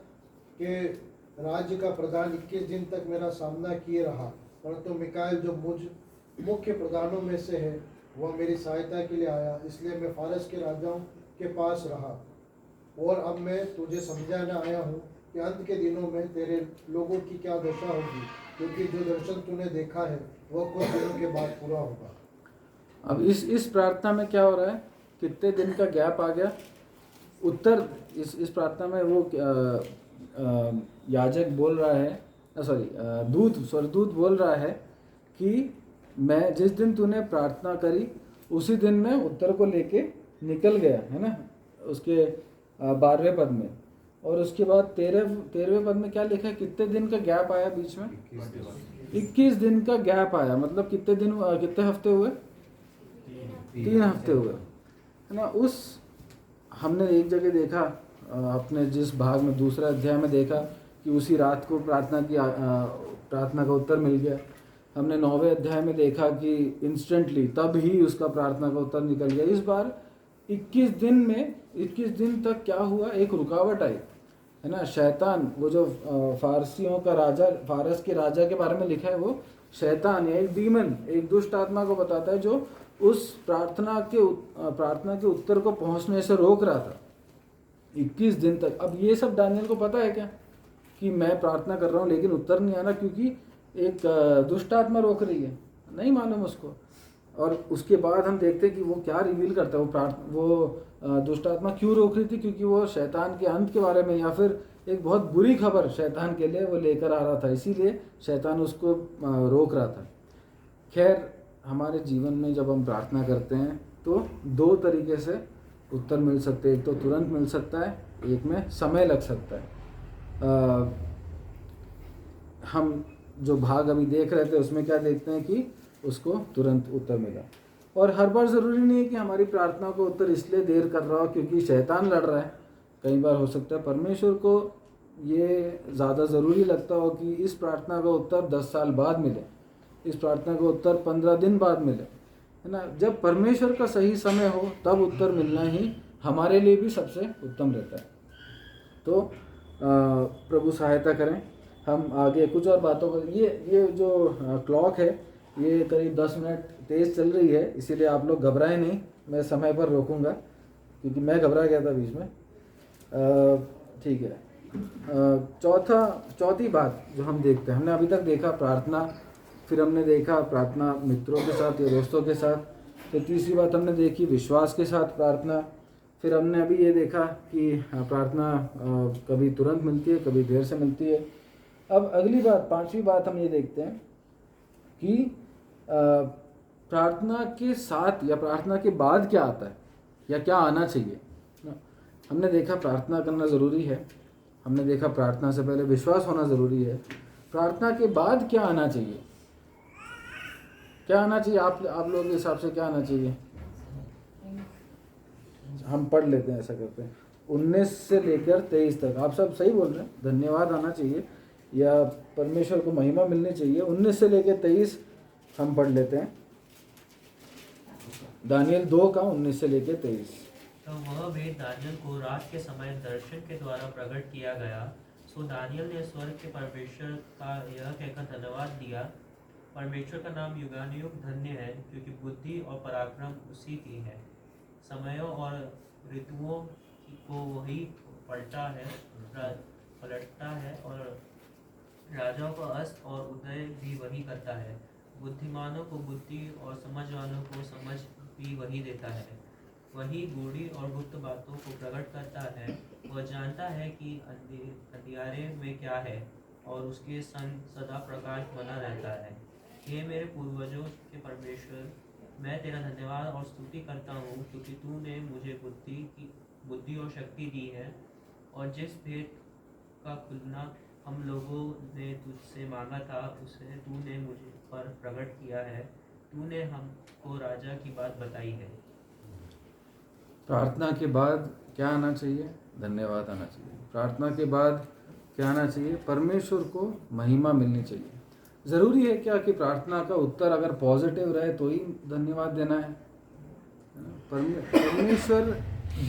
के राज्य का प्रधान 21 दिन तक मेरा सामना किए रहा, परंतु मिकाएल जो मुझ मुख्य प्रधानों में से है वह मेरी सहायता के लिए आया, इसलिए मैं फारस के राजाओं के पास रहा। और अब मैं तुझे समझाने आया हूँ कि अंत के दिनों में तेरे लोगों की क्या दशा होगी, क्योंकि जो दर्शन तूने देखा है वह कुछ दिनों के बाद पूरा होगा। अब इस प्रार्थना में क्या हो रहा है? कितने दिन का गैप आ गया? उत्तर इस प्रार्थना में वो याजक बोल रहा है, दूत बोल रहा है कि मैं जिस दिन तूने प्रार्थना करी उसी दिन मैं उत्तर को लेके निकल गया, है ना, उसके 12वें पद में। और उसके बाद 13वें पद में क्या लिखा है? कितने दिन का गैप आया बीच में? 21 दिन का गैप आया। मतलब कितने हफ्ते हुए? 3 हफ्ते हुए, है ना। हमने एक जगह देखा, अपने जिस भाग में दूसरा अध्याय में देखा कि उसी रात को प्रार्थना का उत्तर मिल गया। हमने 9वें अध्याय में देखा कि इंस्टेंटली तब ही उसका प्रार्थना का उत्तर निकल गया। इस बार 21 दिन तक क्या हुआ? एक रुकावट आई, है ना। शैतान, वो जो फारसियों का राजा, फारस के राजा के बारे में लिखा है, वो शैतान या एक डीमन, एक दुष्ट आत्मा को बताता है जो उस प्रार्थना के उत्तर को पहुंचने से रोक रहा था 21 दिन तक। अब ये सब दानियल को पता है क्या कि मैं प्रार्थना कर रहा हूँ लेकिन उत्तर नहीं आ रहा क्योंकि एक दुष्ट आत्मा रोक रही है? नहीं मालूम उसको। और उसके बाद हम देखते हैं कि वो क्या रिवील करता है। वो दुष्ट आत्मा क्यों रोक रही थी? क्योंकि वो शैतान के अंत के बारे में या फिर एक बहुत बुरी खबर शैतान के लिए वो लेकर आ रहा था, इसीलिए शैतान उसको रोक रहा था। खैर, हमारे जीवन में जब हम प्रार्थना करते हैं तो 2 तरीके से उत्तर मिल सकते हैं। एक तो तुरंत मिल सकता है, एक में समय लग सकता है। हम जो भाग अभी देख रहे थे उसमें क्या देखते हैं कि उसको तुरंत उत्तर मिला। और हर बार ज़रूरी नहीं है कि हमारी प्रार्थना को उत्तर इसलिए देर कर रहा हो क्योंकि शैतान लड़ रहा है। कई बार हो सकता है परमेश्वर को ये ज़्यादा ज़रूरी लगता हो कि इस प्रार्थना का उत्तर 10 साल बाद मिले, इस प्रार्थना का उत्तर 15 दिन बाद मिले, है ना। जब परमेश्वर का सही समय हो तब उत्तर मिलना ही हमारे लिए भी सबसे उत्तम रहता है। तो प्रभु सहायता करें। हम आगे कुछ और बातों को, ये जो क्लॉक है ये करीब 10 मिनट तेज़ चल रही है, इसीलिए आप लोग घबराएं नहीं, मैं समय पर रोकूंगा क्योंकि मैं घबरा गया था बीच में। ठीक है। चौथी बात जो हम देखते हैं, हमने अभी तक देखा प्रार्थना, फिर हमने देखा प्रार्थना मित्रों के साथ या दोस्तों के साथ, तो तीसरी बात हमने देखी विश्वास के साथ प्रार्थना, फिर हमने अभी ये देखा कि प्रार्थना कभी तुरंत मिलती है, कभी देर से मिलती है। अब अगली बात, 5वीं बात हम ये देखते हैं कि प्रार्थना के साथ या प्रार्थना के बाद क्या आता है या क्या आना चाहिए। हमने देखा प्रार्थना करना ज़रूरी है, हमने देखा प्रार्थना से पहले विश्वास होना ज़रूरी है। प्रार्थना के बाद क्या आना चाहिए? क्या आना चाहिए आप लोगों के हिसाब से? क्या आना चाहिए? हम पढ़ लेते हैं, ऐसा करते हैं। 19 से लेकर 23 तक आप सब सही बोल रहे हैं। धन्यवाद आना चाहिए या परमेश्वर को महिमा मिलनी चाहिए। 19 से लेकर 23 हम पढ़ लेते हैं। दानियल 2 का 19 से लेकर 23। तो वह भेद दानियल को रात के समय दर्शन के द्वारा प्रकट किया गया। सो दानियल ने स्वर्ग के परमेश्वर का यह कहकर धन्यवाद दिया, परमेश्वर का नाम युगानुयुग धन्य है, क्योंकि बुद्धि और पराक्रम उसी की है। समयों और ऋतुओं को वही पलटता है और राजाओं का अस्त और उदय भी वही करता है। बुद्धिमानों को बुद्धि और समझवानों को समझ भी वही देता है। वही गूढ़ी और गुप्त बातों को प्रकट करता है। वह जानता है कि अंधियारे में क्या है और उसके संग सदा प्रकाश बना रहता है। हे मेरे पूर्वजों के परमेश्वर, मैं तेरा धन्यवाद और स्तुति करता हूँ, क्योंकि तूने मुझे बुद्धि और शक्ति दी है, और जिस भेद का खुलना हम लोगों ने तुझसे मांगा था उसे तूने मुझे पर प्रकट किया है। तूने हमको राजा की बात बताई है। प्रार्थना के बाद क्या आना चाहिए? धन्यवाद आना चाहिए। प्रार्थना के बाद क्या आना चाहिए? परमेश्वर को महिमा मिलनी चाहिए। ज़रूरी है क्या कि प्रार्थना का उत्तर अगर पॉजिटिव रहे तो ही धन्यवाद देना है? परमेश्वर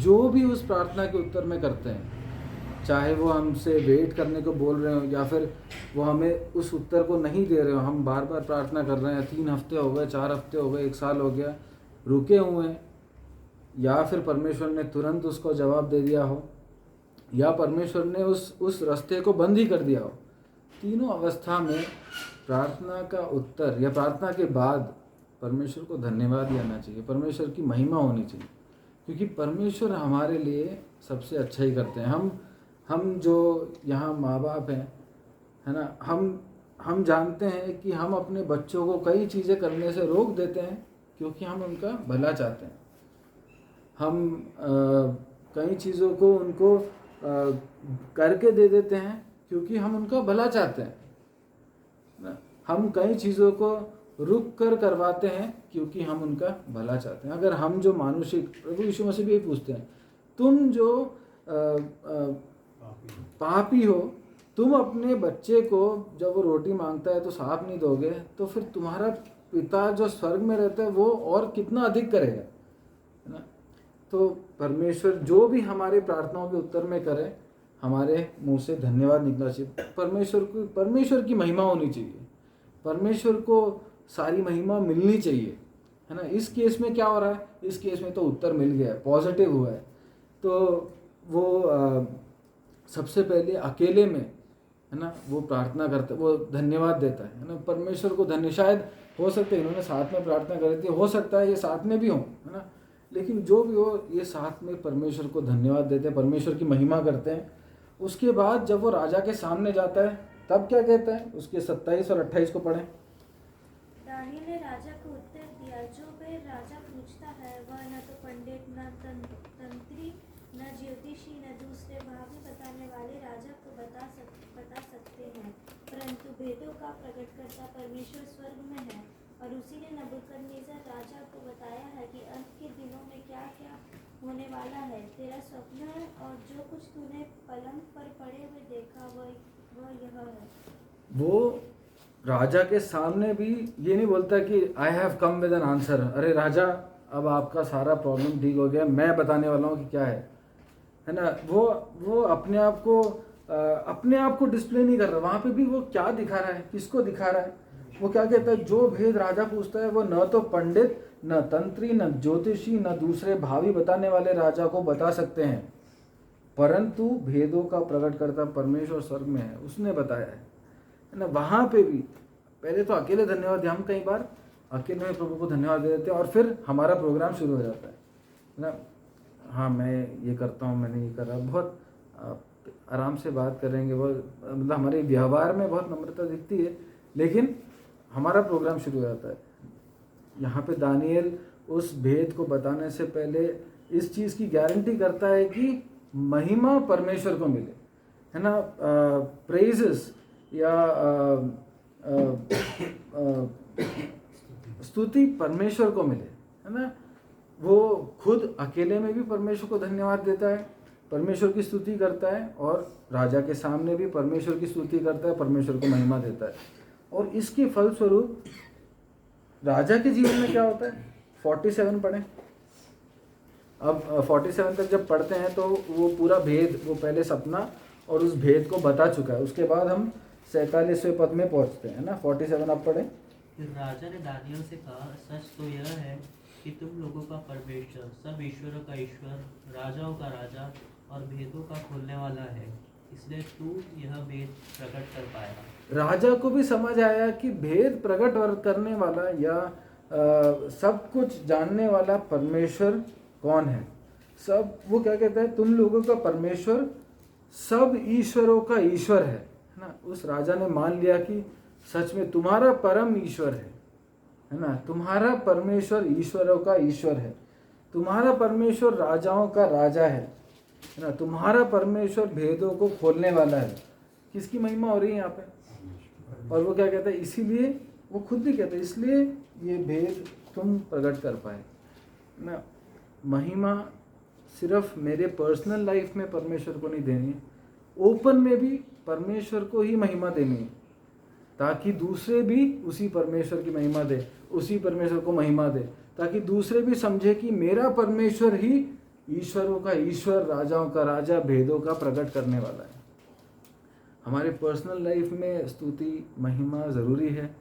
जो भी उस प्रार्थना के उत्तर में करते हैं, चाहे वो हमसे वेट करने को बोल रहे हो या फिर वो हमें उस उत्तर को नहीं दे रहे हो, हम बार बार प्रार्थना कर रहे हैं, 3 हफ्ते हो गए, 4 हफ्ते हो गए, 1 साल हो गया, रुके हुए हैं, या फिर परमेश्वर ने तुरंत उसको जवाब दे दिया हो, या परमेश्वर ने उस रास्ते को बंद ही कर दिया हो, तीनों अवस्था में प्रार्थना का उत्तर या प्रार्थना के बाद परमेश्वर को धन्यवाद ही आना चाहिए, परमेश्वर की महिमा होनी चाहिए, क्योंकि परमेश्वर हमारे लिए सबसे अच्छा ही करते हैं। हम जो यहाँ माँ बाप हैं, है ना, हम जानते हैं कि हम अपने बच्चों को कई चीज़ें करने से रोक देते हैं क्योंकि हम उनका भला चाहते हैं। हम कई चीज़ों को उनको करके दे देते हैं क्योंकि हम उनका भला चाहते हैं ना। हम कई चीज़ों को रुक कर करवाते हैं क्योंकि हम उनका भला चाहते हैं। अगर हम जो मानुषिक, प्रभु यीशु मसीह भी यही पूछते हैं, तुम जो पापी हो, तुम अपने बच्चे को जब वो रोटी मांगता है तो साफ नहीं दोगे, तो फिर तुम्हारा पिता जो स्वर्ग में रहता है वो और कितना अधिक करेगा, है ना। तो परमेश्वर जो भी हमारे प्रार्थनाओं के उत्तर में करे, हमारे मुंह से धन्यवाद निकलना चाहिए। परमेश्वर की महिमा होनी चाहिए, परमेश्वर को सारी महिमा मिलनी चाहिए, है ना। इस केस में क्या हो रहा है? इस केस में तो उत्तर मिल गया है, पॉजिटिव हुआ है, तो वो सबसे पहले अकेले में, है ना, वो प्रार्थना करता है, वो धन्यवाद देता है ना, परमेश्वर को धन्य। शायद हो सकता है इन्होंने साथ में प्रार्थना करी थी, हो सकता है ये साथ में भी हो, है ना, लेकिन जो भी हो, ये साथ में परमेश्वर को धन्यवाद देते हैं, परमेश्वर की महिमा करते हैं। उसके बाद जब वो राजा के सामने जाता है तब क्या कहता है? उसके 27 और 28 को पढ़ें। दानियेल ने राजा को उत्तर दिया, जो भेद राजा पूछता है वह न तो पंडित, न तंत्री, न ज्योतिषी, न दूसरे भावी बताने वाले राजा को बता सकते हैं, परंतु भेदों का प्रकटकर्ता परमेश्वर स्वर्ग में है। और उसी ने नबूकदनेस्सर राजा को बताया है कि अंत के दिनों में क्या क्या होने वाला है। तेरा स्वप्न और जो कुछ तूने पलंग पर पड़े हुए देखा वह यह है। वो राजा के सामने भी ये नहीं बोलता कि I have come with an answer, अरे राजा अब आपका सारा प्रॉब्लम ठीक हो गया, मैं बताने वाला हूँ कि क्या है ना। वो अपने आप को डिस्प्ले नहीं कर रहा। वहाँ पे भी वो क्या दिखा रहा है, किसको दिखा रहा है? वो क्या कहता है? जो भेद राजा पूछता है वो न तो पंडित, न तंत्री, न ज्योतिषी, न दूसरे भावी बताने वाले राजा को बता सकते हैं, परंतु भेदों का प्रकटकर्ता परमेश्वर स्वर्ग में है, उसने बताया है ना। वहाँ पे भी पहले तो अकेले धन्यवाद, हम कई बार अकेले में प्रभु को धन्यवाद दे देते हैं और फिर हमारा प्रोग्राम शुरू हो जाता है ना। हाँ, मैं ये करता हूँ, मैंने ये करा, बहुत आराम से बात करेंगे, बहुत मतलब हमारे व्यवहार में बहुत नम्रता दिखती है, लेकिन हमारा प्रोग्राम शुरू हो जाता है। यहाँ पे दानियेल उस भेद को बताने से पहले इस चीज़ की गारंटी करता है कि महिमा परमेश्वर को मिले, है ना, प्रेजेस या स्तुति परमेश्वर को मिले, है ना। वो खुद अकेले में भी परमेश्वर को धन्यवाद देता है, परमेश्वर की स्तुति करता है, और राजा के सामने भी परमेश्वर की स्तुति करता है, परमेश्वर को महिमा देता है। और इसके फलस्वरूप राजा के जीवन में क्या होता है? 47 पढ़ें। अब 47 तक जब पढ़ते हैं तो वो पूरा भेद, वो पहले सपना और उस भेद को बता चुका है। उसके बाद हम 47वें पद में पहुंचते हैं ना। 47 आप पढ़ें। फिर राजा ने दानियेल से कहा, सच तो यह है कि तुम लोगों का परमेश्वर, सब ईश्वरों का ईश्वर, राजाओं का राजा और भेदों का खोलने वाला है, इसलिए तू यह भेद प्रकट कर पाएगा। राजा को भी समझ आया कि भेद प्रकट करने वाला या सब कुछ जानने वाला परमेश्वर कौन है। सब, वो क्या कहता है? तुम लोगों का परमेश्वर सब ईश्वरों का ईश्वर है ना। उस राजा ने मान लिया कि सच में तुम्हारा परम ईश्वर है ना, तुम्हारा परमेश्वर ईश्वरों का ईश्वर है, तुम्हारा परमेश्वर राजाओं का राजा है ना, तुम्हारा परमेश्वर भेदों को खोलने वाला है। किसकी महिमा हो रही है यहाँ पे? और वो क्या कहता है? इसीलिए वो खुद भी कहता है, इसलिए ये भेद तुम प्रकट कर पाए ना। महिमा सिर्फ मेरे पर्सनल लाइफ में परमेश्वर को नहीं देनी है, ओपन में भी परमेश्वर को ही महिमा देनी है, ताकि दूसरे भी उसी परमेश्वर की महिमा दे, उसी परमेश्वर को महिमा दे, ताकि दूसरे भी समझे कि मेरा परमेश्वर ही ईश्वरों का ईश्वर, राजाओं का राजा, भेदों का प्रकट करने वाला है। हमारे पर्सनल लाइफ में स्तुति महिमा ज़रूरी है,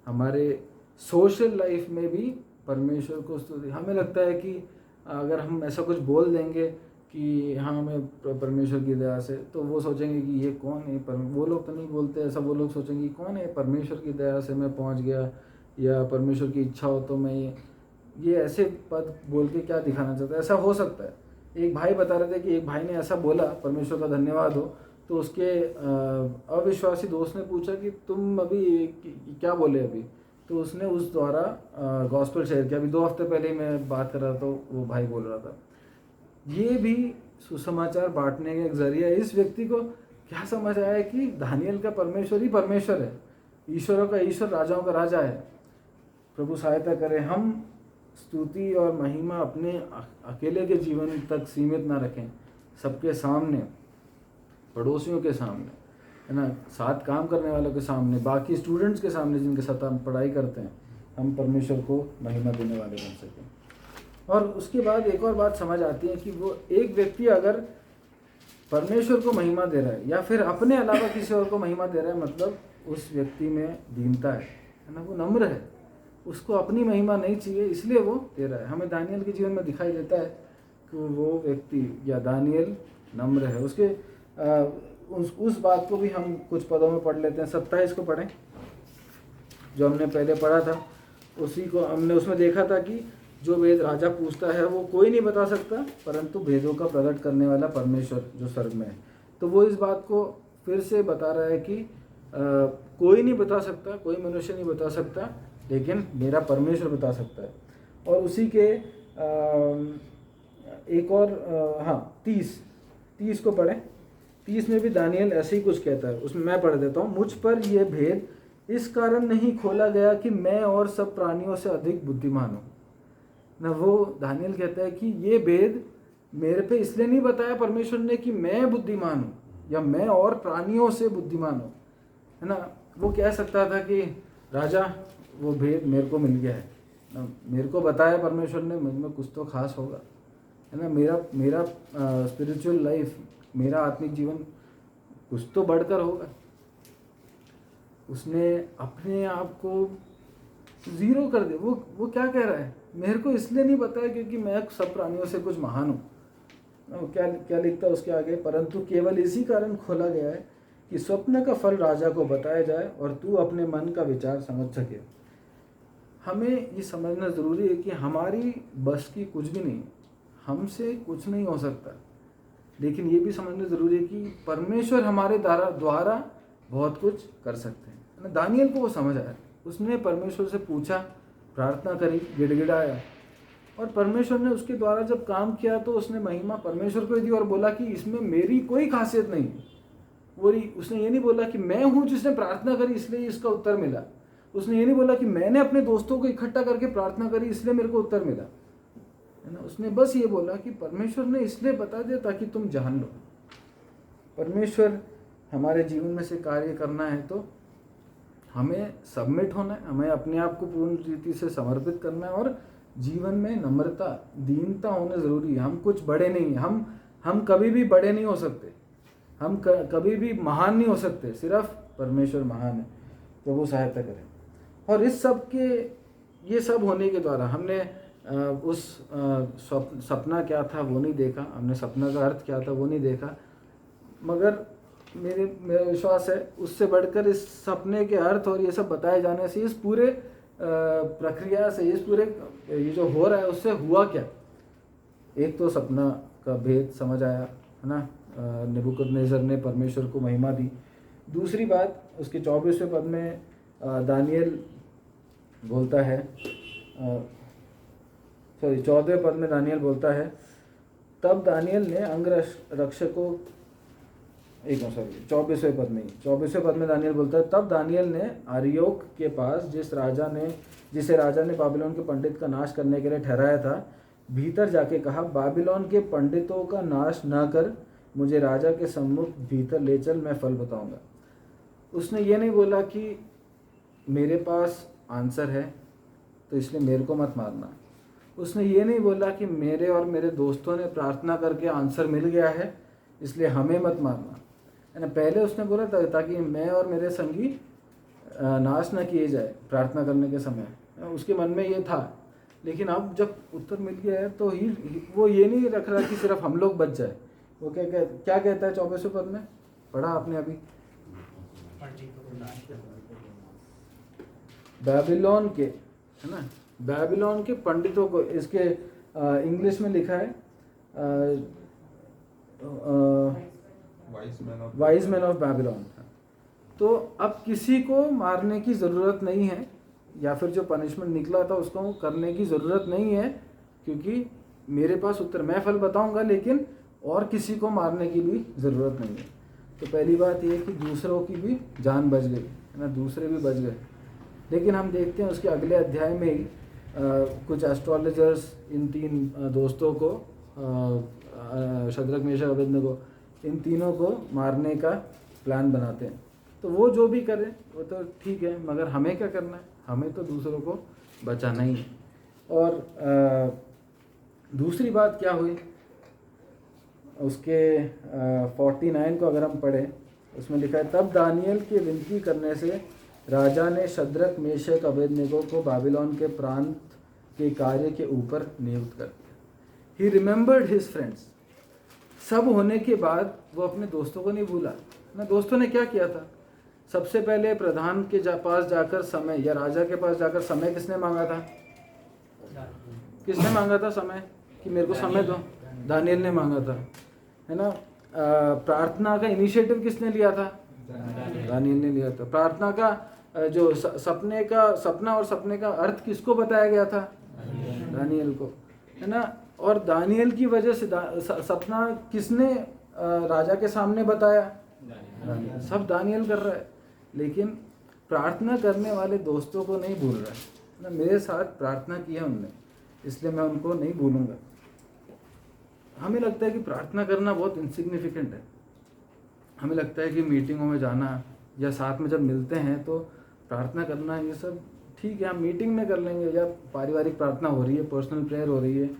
हमारे सोशल लाइफ में भी परमेश्वर को स्तुति। हमें लगता है कि अगर हम ऐसा कुछ बोल देंगे कि हाँ हमें परमेश्वर की दया से, तो वो सोचेंगे कि ये कौन है, पर वो लोग तो नहीं बोलते ऐसा, वो लोग सोचेंगे कौन है, परमेश्वर की दया से मैं पहुंच गया, या परमेश्वर की इच्छा हो तो मैं ये ऐसे पद बोल के क्या दिखाना चाहता है। ऐसा हो सकता है। एक भाई बता रहे थे कि एक भाई ने ऐसा बोला, परमेश्वर का धन्यवाद हो, तो उसके अविश्वासी दोस्त ने पूछा कि तुम अभी क्या बोले अभी, तो उसने उस द्वारा गॉस्पेल शेयर किया। अभी 2 हफ्ते पहले ही मैं बात कर रहा था, वो भाई बोल रहा था। ये भी सुसमाचार बांटने का एक जरिया है। इस व्यक्ति को क्या समझ आया कि दानियल का परमेश्वर ही परमेश्वर है, ईश्वरों का ईश्वर, राजाओं का राजा है। प्रभु सहायता करे हम स्तुति और महिमा अपने अकेले के जीवन तक सीमित ना रखें, सबके सामने, पड़ोसियों के सामने, है ना, साथ काम करने वालों के सामने, बाकी स्टूडेंट्स के सामने जिनके साथ हम पढ़ाई करते हैं, हम परमेश्वर को महिमा देने वाले बन सकें। और उसके बाद एक और बात समझ आती है कि वो एक व्यक्ति अगर परमेश्वर को महिमा दे रहा है या फिर अपने अलावा किसी और को महिमा दे रहा है, मतलब उस व्यक्ति में दीनता है ना, वो नम्र है, उसको अपनी महिमा नहीं चाहिए, इसलिए वो दे रहा है। हमें दानियल के जीवन में दिखाई देता है कि वो व्यक्ति या दानियल नम्र है। उसके उस बात को भी हम कुछ पदों में पढ़ लेते हैं। 27 को पढ़ें, जो हमने पहले पढ़ा था, उसी को हमने उसमें देखा था कि जो वेद राजा पूछता है वो कोई नहीं बता सकता, परंतु भेदों का प्रकट करने वाला परमेश्वर जो स्वर्ग में है। तो वो इस बात को फिर से बता रहा है कि कोई नहीं बता सकता, कोई मनुष्य नहीं बता सकता, लेकिन मेरा परमेश्वर बता सकता है। और उसी के एक और 30 को पढ़ें। 30 में भी दानियल ऐसे ही कुछ कहता है, उसमें मैं पढ़ देता हूँ। मुझ पर यह भेद इस कारण नहीं खोला गया कि मैं और सब प्राणियों से अधिक बुद्धिमान हूँ ना। वो दानियल कहता है कि ये भेद मेरे पे इसलिए नहीं बताया परमेश्वर ने कि मैं बुद्धिमान हूँ या मैं और प्राणियों से बुद्धिमान हूँ, है ना। वो कह सकता था कि राजा वो भेद मेरे को मिल गया है ना, मेरे को बताया परमेश्वर ने, मुझ में कुछ तो खास होगा, है ना, मेरा स्पिरिचुअल लाइफ, मेरा आत्मिक जीवन कुछ तो बढ़कर होगा। उसने अपने आप को ज़ीरो कर दे। वो क्या कह रहा है, मेरे को इसलिए नहीं बताया क्योंकि मैं सब प्राणियों से कुछ महान हूँ। क्या लिखता है उसके आगे, परंतु केवल इसी कारण खोला गया है कि स्वप्न का फल राजा को बताया जाए और तू अपने मन का विचार समझ सके। हमें ये समझना ज़रूरी है कि हमारी बस की कुछ भी नहीं, हमसे कुछ नहीं हो सकता, लेकिन ये भी समझना ज़रूरी है कि परमेश्वर हमारे द्वारा बहुत कुछ कर सकते हैं। दानियल को वो समझ आया, उसने परमेश्वर से पूछा, प्रार्थना करी, गिड़गिड़ाया, और परमेश्वर ने उसके द्वारा जब काम किया तो उसने महिमा परमेश्वर को दी और बोला कि इसमें मेरी कोई खासियत नहीं। उसने ये नहीं बोला कि मैं हूँ जिसने प्रार्थना करी इसलिए इसका उत्तर मिला। उसने ये नहीं बोला कि मैंने अपने दोस्तों को इकट्ठा करके प्रार्थना करी इसलिए मेरे को उत्तर मिला, है ना। उसने बस ये बोला कि परमेश्वर ने इसलिए बता दिया ताकि तुम जान लो। परमेश्वर हमारे जीवन में से कार्य करना है तो हमें सबमिट होना है, हमें अपने आप को पूर्ण रीति से समर्पित करना है, और जीवन में नम्रता, दीनता होना ज़रूरी है। हम कुछ बड़े नहीं हैं, हम कभी भी बड़े नहीं हो सकते, हम कभी भी महान नहीं हो सकते, सिर्फ परमेश्वर महान है। प्रभु सहायता करें। और इस सब के ये सब होने के द्वारा हमने उस सपना क्या था वो नहीं देखा, हमने सपना का अर्थ क्या था वो नहीं देखा, मगर मेरा विश्वास है उससे बढ़कर इस सपने के अर्थ और ये सब बताए जाने से, इस पूरे प्रक्रिया से, इस पूरे ये जो हो रहा है उससे हुआ क्या। एक तो सपना का भेद समझ आया, है ना, नेबूकदनेस्सर ने परमेश्वर को महिमा दी। दूसरी बात, उसके 24वें पद में दानियल बोलता है, 14वें पद में दानियल बोलता है, तब दानियल ने अंगरक्षकों 24वें पद में दानियल बोलता है, तब दानियल ने आर्योक के पास जिसे राजा ने बाबिलोन के पंडित का नाश करने के लिए ठहराया था, भीतर जाके कहा, बाबिलोन के पंडितों का नाश न कर, मुझे राजा के सम्मुख भीतर ले चल, मैं फल बताऊंगा। उसने ये नहीं बोला कि मेरे पास आंसर है तो इसलिए मेरे को मत मारना। उसने ये नहीं बोला कि मेरे और मेरे दोस्तों ने प्रार्थना करके आंसर मिल गया है इसलिए हमें मत मारना, है ना। पहले उसने बोला ताकि मैं और मेरे संगी नाश न किए जाए प्रार्थना करने के समय। उसके मन में ये था। लेकिन अब जब उत्तर मिल गया है तो वो ये नहीं रख रहा कि सिर्फ हम लोग बच जाए। वो क्या कहता है 24वें पद में, पढ़ा आपने अभी, बाबिलोन के, है ना, बाबिलोन के पंडितों को, इसके इंग्लिश में लिखा है वाइज मैन ऑफ बाबिलोन। तो अब किसी को मारने की ज़रूरत नहीं है, या फिर जो पनिशमेंट निकला था उसको करने की ज़रूरत नहीं है, क्योंकि मेरे पास उत्तर, मैं फल बताऊंगा लेकिन और किसी को मारने की भी ज़रूरत नहीं है। तो पहली बात ये कि दूसरों की भी जान बच गई, है ना, दूसरे भी बच गए। लेकिन हम देखते हैं उसके अगले अध्याय में ही कुछ एस्ट्रोलॉजर्स इन 3 दोस्तों को, शद्रक मेशक अबेदनगो, इन तीनों को मारने का प्लान बनाते हैं। तो वो जो भी करें वो तो ठीक है, मगर हमें क्या करना है, हमें तो दूसरों को बचाना ही है। और दूसरी बात क्या हुई, उसके 49 को अगर हम पढ़ें, उसमें लिखा है, तब दानियल के विनती करने से राजा ने शद्रक मेशक अबेदनगो को बाबिलोन के प्रांत के कार्य के ऊपर नियुक्त कर दिया। ही रिमेंबर्ड हिज फ्रेंड्स। सब होने के बाद वो अपने दोस्तों को नहीं भूला ना। दोस्तों ने क्या किया था, सबसे पहले प्रधान के पास जाकर समय, या राजा के पास जाकर समय किसने मांगा था, किसने मांगा था समय, कि मेरे को समय दो, दानियल ने मांगा था, है ना। प्रार्थना का इनिशिएटिव किसने लिया था, दानियल ने लिया था। प्रार्थना का जो सपना और सपने का अर्थ किसको बताया गया था, दानियल को, है ना। और दानियल की वजह से सपना किसने राजा के सामने बताया, सब दानियल कर रहा है। लेकिन प्रार्थना करने वाले दोस्तों को नहीं भूल रहा है ना। मेरे साथ प्रार्थना की है उनने, इसलिए मैं उनको नहीं भूलूंगा। हमें लगता है कि प्रार्थना करना बहुत इनसिग्निफिकेंट है। हमें लगता है कि मीटिंगों में जाना या साथ में जब मिलते हैं तो प्रार्थना करना, ये सब ठीक है, हम मीटिंग में कर लेंगे, या पारिवारिक प्रार्थना हो रही है, पर्सनल प्रेयर हो रही है,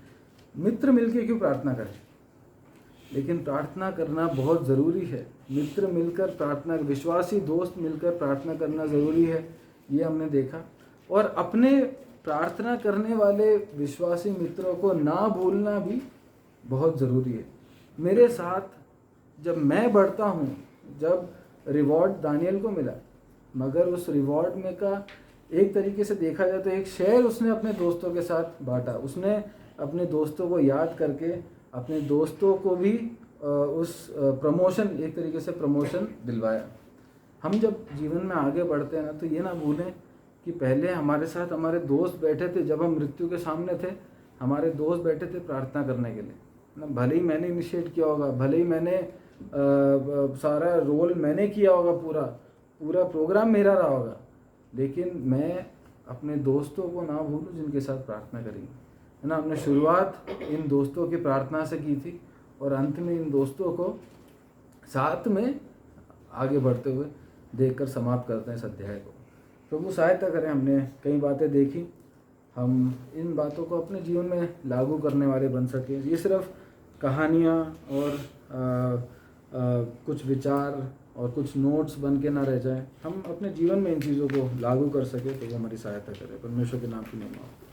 मित्र मिलके क्यों प्रार्थना करें। लेकिन प्रार्थना करना बहुत ज़रूरी है। मित्र मिलकर प्रार्थना, विश्वासी दोस्त मिलकर प्रार्थना करना ज़रूरी है, ये हमने देखा। और अपने प्रार्थना करने वाले विश्वासी मित्रों को ना भूलना भी बहुत ज़रूरी है। मेरे साथ जब मैं बढ़ता हूँ, जब रिवॉर्ड दानियल को मिला, मगर उस रिवॉर्ड में का एक तरीके से देखा जाए तो एक शेयर उसने अपने दोस्तों के साथ बांटा। उसने अपने दोस्तों को याद करके अपने दोस्तों को भी उस प्रमोशन, एक तरीके से प्रमोशन दिलवाया। हम जब जीवन में आगे बढ़ते हैं ना, तो ये ना भूलें कि पहले हमारे साथ हमारे दोस्त बैठे थे, जब हम मृत्यु के सामने थे, हमारे दोस्त बैठे थे प्रार्थना करने के लिए ना। भले ही मैंने इनिशिएट किया होगा, भले ही मैंने सारा रोल मैंने किया होगा, पूरा प्रोग्राम मेरा रहा होगा, लेकिन मैं अपने दोस्तों को ना भूलूं जिनके साथ प्रार्थना करी, है ना। हमने शुरुआत इन दोस्तों की प्रार्थना से की थी और अंत में इन दोस्तों को साथ में आगे बढ़ते हुए देखकर समाप्त करते हैं इस अध्याय को। प्रभु सहायता करें। हमने कई बातें देखी, हम इन बातों को अपने जीवन में लागू करने वाले बन सके। ये सिर्फ कहानियाँ और कुछ विचार और कुछ नोट्स बन के ना रह जाए। हम अपने जीवन में इन चीज़ों को लागू कर सके, तो वो हमारी सहायता करे। परमेश्वर के नाम की महिमा हो।